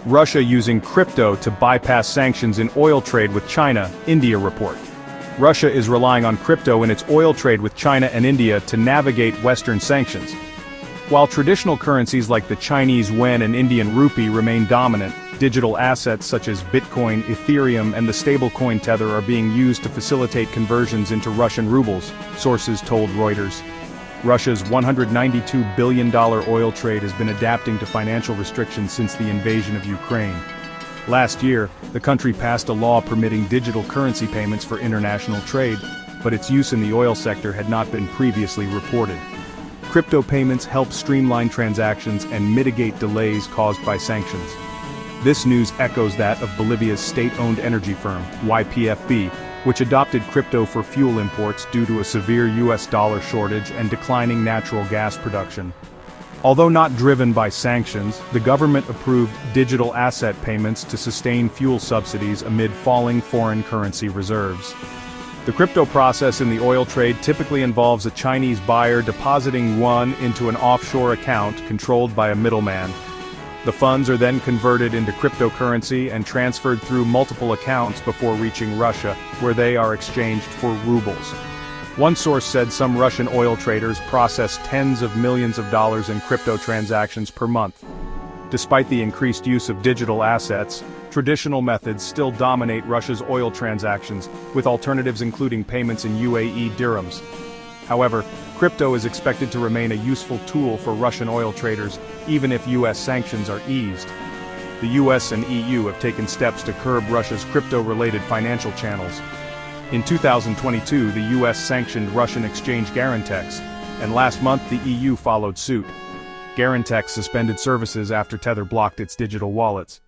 Russia using crypto to bypass sanctions in oil trade with China, India report. Russia is relying on crypto in its oil trade with China and India to navigate Western sanctions. While traditional currencies like the Chinese yuan and Indian rupee remain dominant, digital assets such as Bitcoin, Ethereum, and the stablecoin Tether are being used to facilitate conversions into Russian rubles, sources told Reuters. Russia's $192 billion oil trade has been adapting to financial restrictions since the invasion of Ukraine. Last year, the country passed a law permitting digital currency payments for international trade, but its use in the oil sector had not been previously reported. Crypto payments help streamline transactions and mitigate delays caused by sanctions. This news echoes that of Bolivia's state-owned energy firm, YPFB, which adopted crypto for fuel imports due to a severe US dollar shortage and declining natural gas production. Although not driven by sanctions, the government approved digital asset payments to sustain fuel subsidies amid falling foreign currency reserves. The crypto process in the oil trade typically involves a Chinese buyer depositing yuan into an offshore account controlled by a middleman. The funds are then converted into cryptocurrency and transferred through multiple accounts before reaching Russia, where they are exchanged for rubles. One source said some Russian oil traders process tens of millions of dollars in crypto transactions per month. Despite the increased use of digital assets, traditional methods still dominate Russia's oil transactions, with alternatives including payments in UAE dirhams. However, crypto is expected to remain a useful tool for Russian oil traders, even if US sanctions are eased. The US and EU have taken steps to curb Russia's crypto-related financial channels. In 2022, the US sanctioned Russian exchange Garantex, and last month the EU followed suit. Garantex suspended services after Tether blocked its digital wallets.